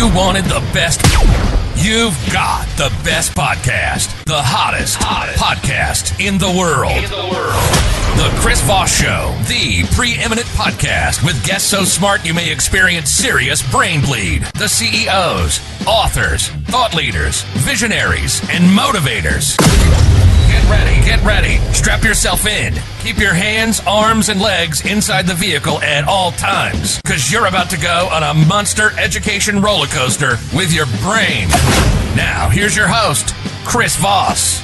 You wanted the best. You've got the best podcast. The hottest podcast in the world. The Chris Voss Show, the preeminent podcast with guests so smart you may experience serious brain bleed. The CEOs, authors, thought leaders, visionaries, and motivators. Get ready. Strap yourself in. Keep your hands, arms, and legs inside the vehicle at all times, because you're about to go on a monster education roller coaster with your brain. Now, here's your host, Chris Voss.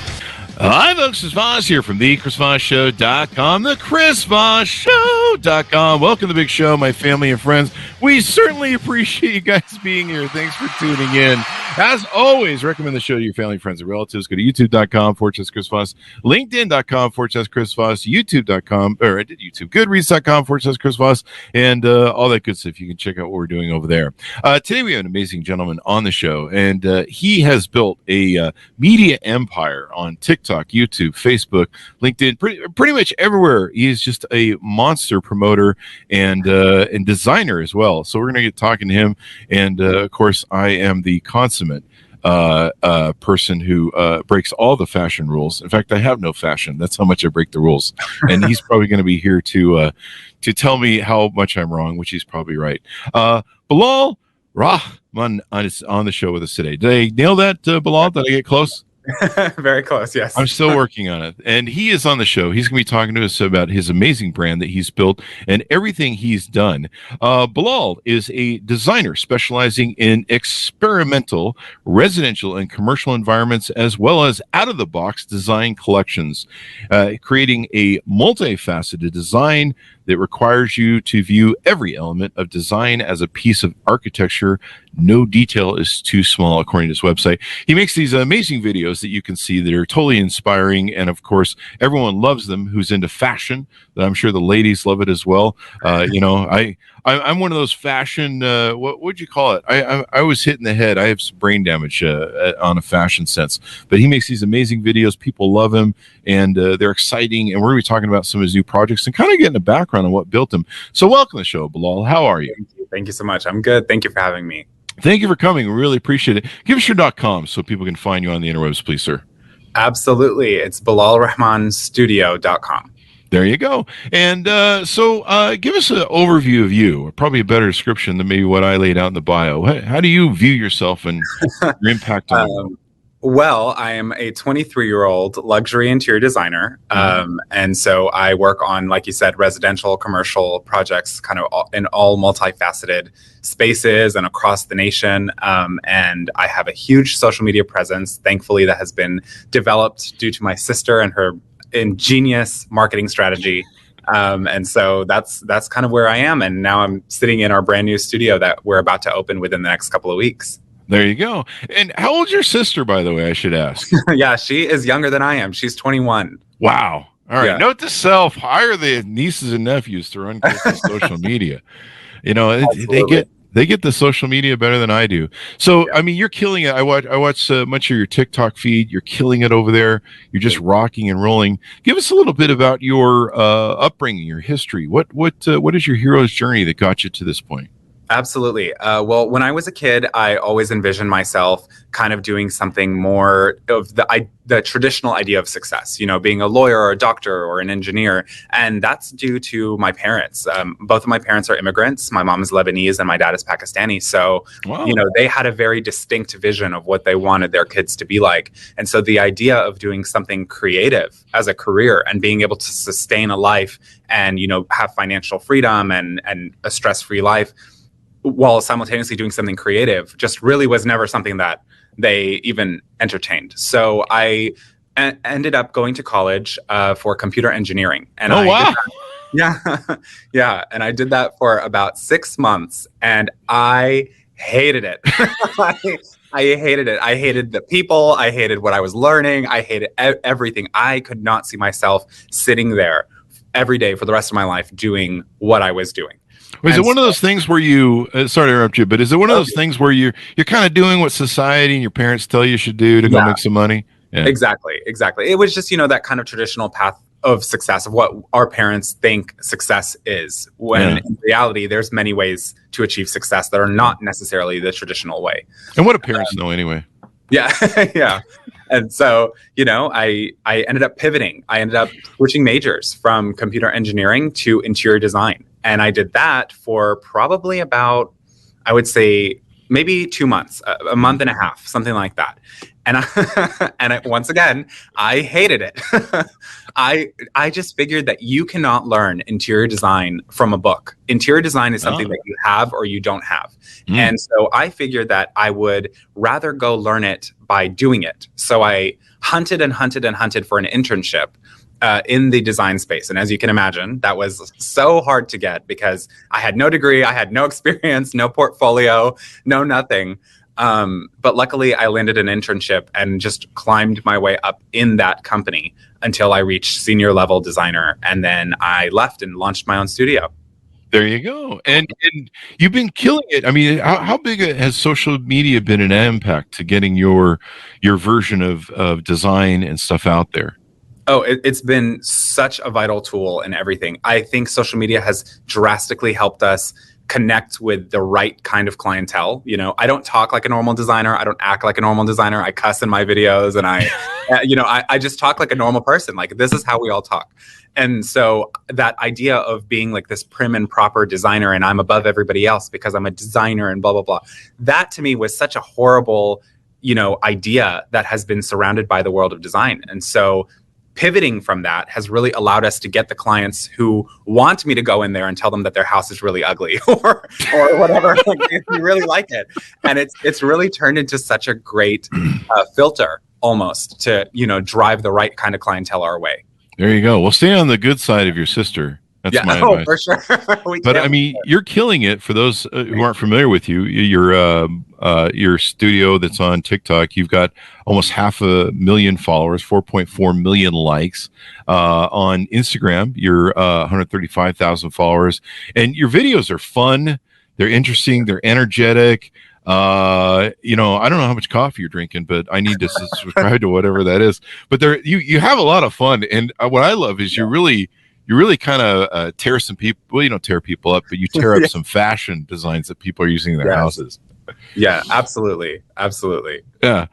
Hi, folks. It's Voss here from thechrisvossshow.com, thechrisvossshow.com. Welcome to the big show, my family and friends. We certainly appreciate you guys being here. Thanks for tuning in. As always, recommend the show to your family, friends, and relatives. Go to youtube.com/Chris Voss, linkedin.com/Chris Voss, youtube.com, or I did YouTube, goodreads.com/Chris Voss, and all that good stuff. You can check out what we're doing over there. Today we have an amazing gentleman on the show, and he has built a media empire on TikTok, YouTube, Facebook, LinkedIn, pretty much everywhere. He is just a monster promoter and designer as well. So we're going to get talking to him, and of course, I am the consummate person who breaks all the fashion rules. In fact, I have no fashion. That's how much I break the rules. And he's probably going to be here to tell me how much I'm wrong, which he's probably right. Bilal Rehman is on the show with us today. Did I nail that, Bilal? Did I get close? Very close, yes. I'm still working on it. And he is on the show. He's going to be talking to us about his amazing brand that he's built and everything he's done. Bilal is a designer specializing in experimental, residential, and commercial environments, as well as out-of-the-box design collections, creating a multifaceted design that requires you to view every element of design as a piece of architecture. No detail is too small, according to his website. He makes these amazing videos that you can see that are totally inspiring, and of course, everyone loves them who's into fashion. I'm sure the ladies love it as well. I'm one of those fashion, what would you call it? I was hit in the head. I have some brain damage on a fashion sense. But he makes these amazing videos. People love him, and they're exciting. And we're going to be talking about some of his new projects and kind of getting a background on what built him. So welcome to the show, Bilal. How are you? Thank you so much. I'm good. Thank you for having me. Thank you for coming. We really appreciate it. Give us your .com so people can find you on the interwebs, please, sir. Absolutely. It's BilalRehmanStudio.com. There you go. And so give us an overview of you, or probably a better description than maybe what I laid out in the bio. How do you view yourself and your impact on the world? Well, I am a 23-year-old luxury interior designer. And so I work on, like you said, residential, commercial projects, kind of in all multifaceted spaces and across the nation. And I have a huge social media presence, thankfully, that has been developed due to my sister and her ingenious marketing strategy. And so that's kind of where I am. And now I'm sitting in our brand new studio that we're about to open within the next couple of weeks. There you go. And how old's your sister, by the way, I should ask? Yeah, she is younger than I am. She's 21. Wow. All right. Yeah. Note to self, hire the nieces and nephews to run social media. You know, they get the social media better than I do. So, yeah. I mean, you're killing it. I watch much of your TikTok feed. You're killing it over there. You're just rocking and rolling. Give us a little bit about your upbringing, your history. What is your hero's journey that got you to this point? Absolutely. Well, when I was a kid, I always envisioned myself kind of doing something more of the traditional idea of success, you know, being a lawyer or a doctor or an engineer. And that's due to my parents. Both of my parents are immigrants. My mom is Lebanese and my dad is Pakistani. So, wow. You know, they had a very distinct vision of what they wanted their kids to be like. And so the idea of doing something creative as a career and being able to sustain a life and, you know, have financial freedom and a stress-free life while simultaneously doing something creative just really was never something that they even entertained. So I ended up going to college for computer engineering. And wow. Yeah. And I did that for about 6 months and I hated it. I hated it. I hated the people. I hated what I was learning. I hated everything. I could not see myself sitting there every day for the rest of my life doing what I was doing. Is it one of those things where you, sorry to interrupt you, but is it one of those things where you're kind of doing what society and your parents tell you should do to go make some money? Yeah. Exactly. It was just, you know, that kind of traditional path of success, of what our parents think success is, when in reality there's many ways to achieve success that are not necessarily the traditional way. And what do parents know anyway? Yeah. Yeah. And so, I ended up pivoting. I ended up switching majors from computer engineering to interior design. And I did that for probably about, I would say, maybe 2 months, a month and a half, something like that. And once again, I hated it. I just figured that you cannot learn interior design from a book. Interior design is something that you have or you don't have. And so I figured that I would rather go learn it by doing it. So I hunted and hunted and hunted for an internship in the design space. And as you can imagine, that was so hard to get because I had no degree, I had no experience, no portfolio, no nothing. But luckily, I landed an internship and just climbed my way up in that company until I reached senior level designer. And then I left and launched my own studio. There you go. And you've been killing it. I mean, how big has social media been an impact to getting your version of design and stuff out there? Oh, it's been such a vital tool in everything. I think social media has drastically helped us connect with the right kind of clientele. I don't talk like a normal designer. I don't act like a normal designer. I cuss in my videos, and I just talk like a normal person. Like, this is how we all talk. And so that idea of being like this prim and proper designer, and I'm above everybody else because I'm a designer and blah, blah, blah. That to me was such a horrible, idea that has been surrounded by the world of design. And so pivoting from that has really allowed us to get the clients who want me to go in there and tell them that their house is really ugly or whatever, like, if you really like it. And it's really turned into such a great filter almost to, drive the right kind of clientele our way. There you go. Well, stay on the good side of your sister. That's my advice. For sure. But I mean, you're killing it. For those who aren't familiar with you, your studio that's on TikTok, you've got almost 500,000 followers, 4.4 million likes. On Instagram, you're 135,000 followers, and your videos are fun. They're interesting. They're energetic. I don't know how much coffee you're drinking, but I need to subscribe to whatever that is. But you have a lot of fun, and what I love is you really kind of tear some people. Well, you don't tear people up, but you tear up some fashion designs that people are using in their houses. Yeah, absolutely. Yeah.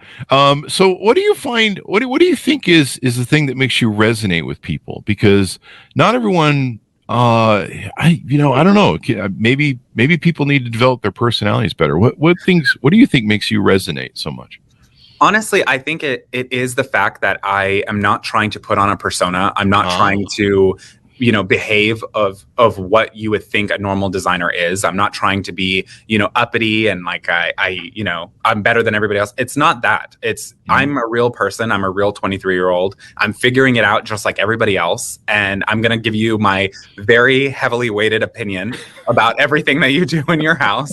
So what do you find? What do you think is the thing that makes you resonate with people? Because not everyone. I don't know. Maybe people need to develop their personalities better. What do you think makes you resonate so much? Honestly, I think it is the fact that I am not trying to put on a persona. I'm not trying to, behave of what you would think a normal designer is. I'm not trying to be, uppity and like I'm better than everybody else. It's not that. It's I'm a real person. I'm a real 23-year-old. I'm figuring it out just like everybody else. And I'm going to give you my very heavily weighted opinion about everything that you do in your house.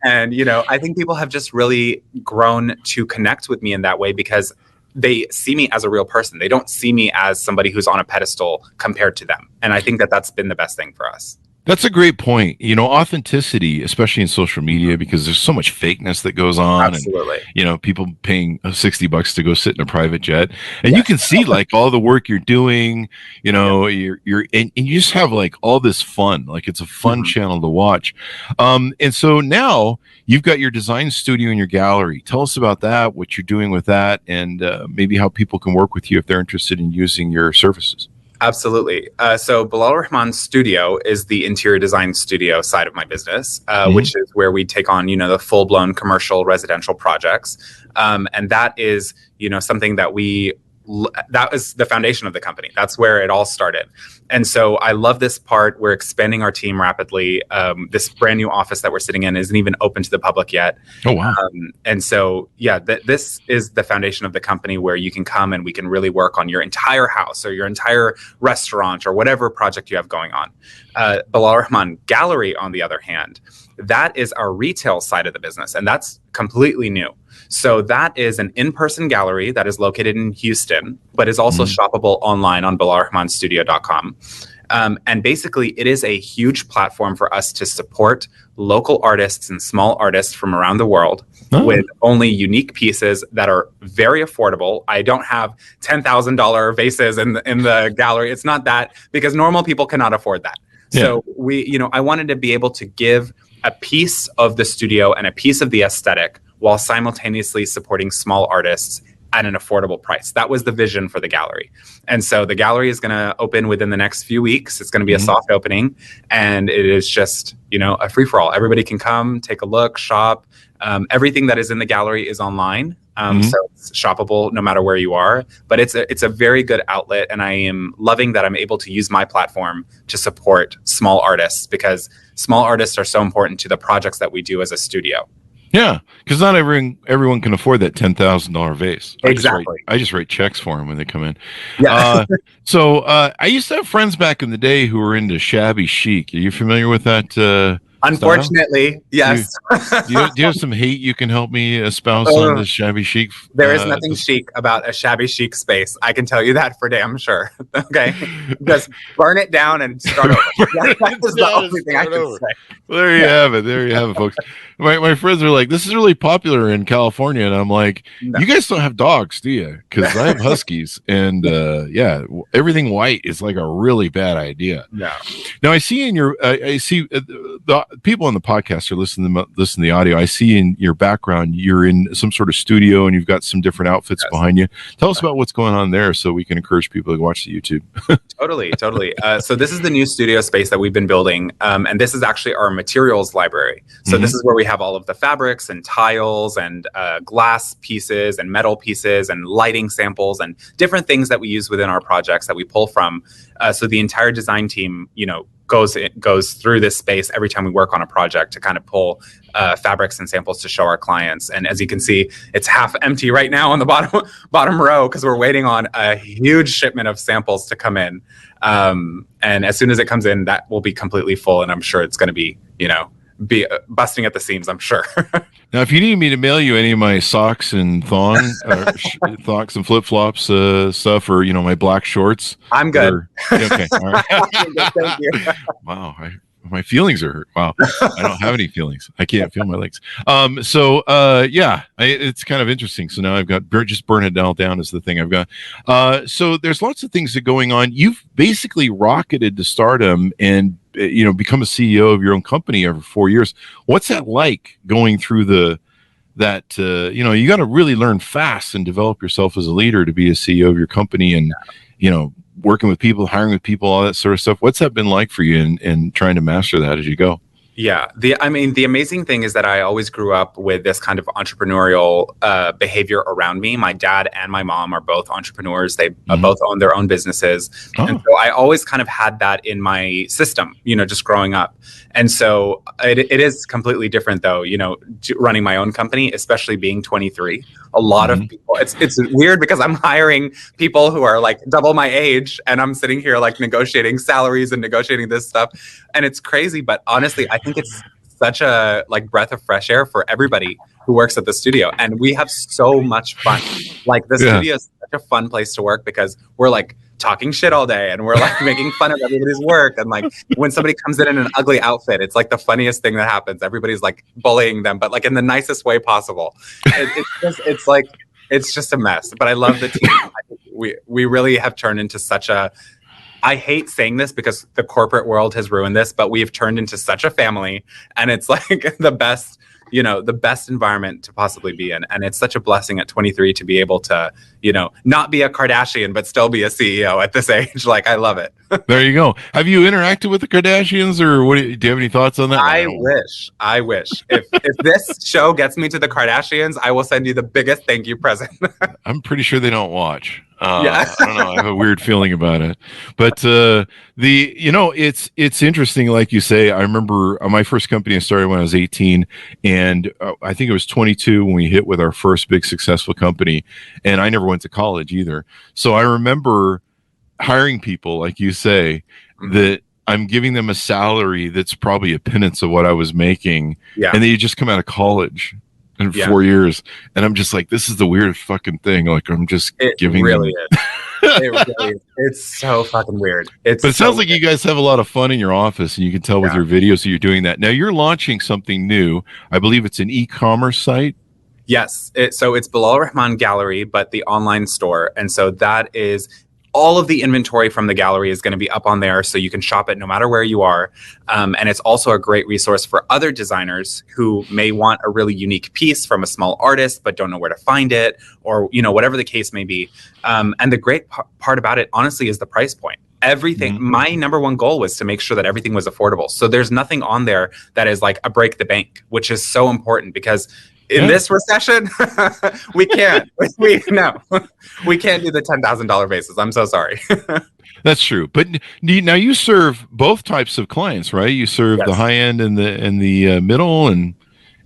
And, I think people have just really grown to connect with me in that way because they see me as a real person. They don't see me as somebody who's on a pedestal compared to them. And I think that that's been the best thing for us. That's a great point. Authenticity, especially in social media, because there's so much fakeness that goes on. Absolutely. And, people paying $60 to go sit in a private jet, and you can see like all the work you're doing. You're and you just have like all this fun. Like it's a fun channel to watch. And so now you've got your design studio and your gallery. Tell us about that, what you're doing with that, and maybe how people can work with you if they're interested in using your services. Absolutely. So Bilal Rehman Studio is the interior design studio side of my business, which is where we take on, the full-blown commercial residential projects. And that is, something that that was the foundation of the company. That's where it all started. And so I love this part. We're expanding our team rapidly. This brand new office that we're sitting in isn't even open to the public yet. Oh, wow. And so, this is the foundation of the company where you can come and we can really work on your entire house or your entire restaurant or whatever project you have going on. Bilal Rehman Gallery, on the other hand, that is our retail side of the business. And that's completely new. So that is an in-person gallery that is located in Houston, but is also shoppable online on BilalRehmanStudio.com. And basically, it is a huge platform for us to support local artists and small artists from around the world with only unique pieces that are very affordable. I don't have $10,000 vases in the gallery. It's not that, because normal people cannot afford that. Yeah. So I wanted to be able to give a piece of the studio and a piece of the aesthetic while simultaneously supporting small artists at an affordable price. That was the vision for the gallery. And so the gallery is going to open within the next few weeks. It's going to be a soft opening, and it is just, a free-for-all. Everybody can come, take a look, shop. Everything that is in the gallery is online. So it's shoppable no matter where you are. But it's a very good outlet, and I am loving that I'm able to use my platform to support small artists, because small artists are so important to the projects that we do as a studio. Yeah, because not everyone can afford that $10,000 vase. Exactly. I just write checks for them when they come in. Yeah. So I used to have friends back in the day who were into shabby chic. Are you familiar with that? Unfortunately, style? Yes. Do you have some hate you can help me espouse on this shabby chic? There is nothing chic about a shabby chic space. I can tell you that for damn sure. Okay, just burn it down and start over. That is the only thing I can say. Well, there you have it. There you have it, folks. My friends are like, this is really popular in California, and I'm like, you guys don't have dogs, do you? Because I have huskies, and everything white is like a really bad idea. No. Now I see in your, the people on the podcast are listening to the audio. I see in your background you're in some sort of studio, and you've got some different outfits behind you. Tell us about what's going on there, so we can encourage people to watch the YouTube. Totally. So this is the new studio space that we've been building, and this is actually our materials library. So this is where we have all of the fabrics and tiles and glass pieces and metal pieces and lighting samples and different things that we use within our projects that we pull from. So the entire design team, goes through this space every time we work on a project to kind of pull fabrics and samples to show our clients. And as you can see, it's half empty right now on the bottom row, because we're waiting on a huge shipment of samples to come in. And as soon as it comes in, that will be completely full. And I'm sure it's going to be, be busting at the seams, I'm sure. Now, if you need me to mail you any of my socks and thongs and flip-flops stuff, or my black shorts, I'm good. Okay, all right. Thank you. Wow, my feelings are hurt. Wow, I don't have any feelings. I can't feel my legs. It's kind of interesting. So now I've got just burn it all down is the thing I've got. So there's lots of things that are going on. You've basically rocketed to stardom and become a CEO of your own company over 4 years. What's that like, going through you got to really learn fast and develop yourself as a leader to be a CEO of your company, and working with people, hiring with people, all that sort of stuff. What's that been like for you in trying to master that as you go? Yeah. The amazing thing is that I always grew up with this kind of entrepreneurial behavior around me. My dad and my mom are both entrepreneurs. They both own their own businesses. Oh. And so I always kind of had that in my system, just growing up. And so it is completely different, though, running my own company, especially being 23. A lot of people, it's weird because I'm hiring people who are like double my age, and I'm sitting here like negotiating salaries and negotiating this stuff. And it's crazy. But honestly, I think it's such a breath of fresh air for everybody who works at the studio. And we have so much fun. The studio is such a fun place to work, because we're talking shit all day, and we're making fun of everybody's work. And when somebody comes in an ugly outfit, it's the funniest thing that happens. Everybody's bullying them, but in the nicest way possible. It's just a mess. But I love the team. We really have turned into such a, I hate saying this because the corporate world has ruined this, but we've turned into such a family, and it's the best, the best environment to possibly be in. And it's such a blessing at 23 to be able to, not be a Kardashian, but still be a CEO at this age. I love it. There you go. Have you interacted with the Kardashians, or do you have any thoughts on that? I wish. If this show gets me to the Kardashians, I will send you the biggest thank you present. I'm pretty sure they don't watch. I don't know. I have a weird feeling about it, but it's interesting. Like you say, I remember my first company I started when I was 18, and I think it was 22 when we hit with our first big successful company, and I never went to college either. So I remember hiring people, like you say, that I'm giving them a salary that's probably a pittance of what I was making, and they just come out of college in 4 years, and I'm just like, this is the weirdest fucking thing. I'm just giving really them. really, it's so fucking weird. But it sounds like you guys have a lot of fun in your office, and you can tell with your videos that you're doing that. Now you're launching something new. I believe it's an e-commerce site. Yes. So it's Bilal Rehman Gallery, but the online store. And so that is all of the inventory from the gallery is going to be up on there, so you can shop it no matter where you are. And it's also a great resource for other designers who may want a really unique piece from a small artist, but don't know where to find it, or, whatever the case may be. And the great part about it, honestly, is the price point. Everything. My number one goal was to make sure that everything was affordable. So there's nothing on there that is like a break the bank, which is so important because in this recession, we can't. We can't do the $10,000 basis. I'm so sorry. That's true. But now you serve both types of clients, right? You serve the high end and the middle, and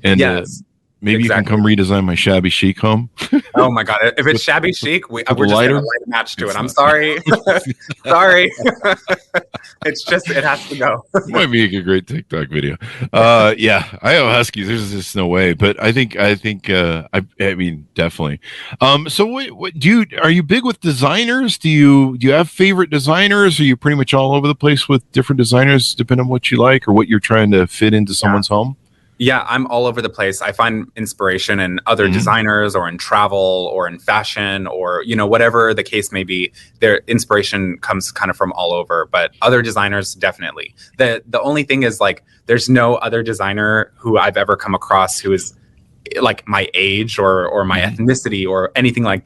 yes. Maybe you can come redesign my shabby chic home. Oh my God. If it's shabby chic, we're just going to light a match to it. I'm sorry. Sorry. It has to go. Might be a great TikTok video. Yeah, I have Huskies. There's just no way. But I mean, definitely. So what are you big with designers? Do you have favorite designers? Are you pretty much all over the place with different designers, depending on what you like or what you're trying to fit into someone's home? Yeah, I'm all over the place. I find inspiration in other designers or in travel or in fashion or, whatever the case may be. Their inspiration comes kind of from all over, but other designers, definitely. The only thing is like, there's no other designer who I've ever come across who is like my age or my ethnicity or anything like that.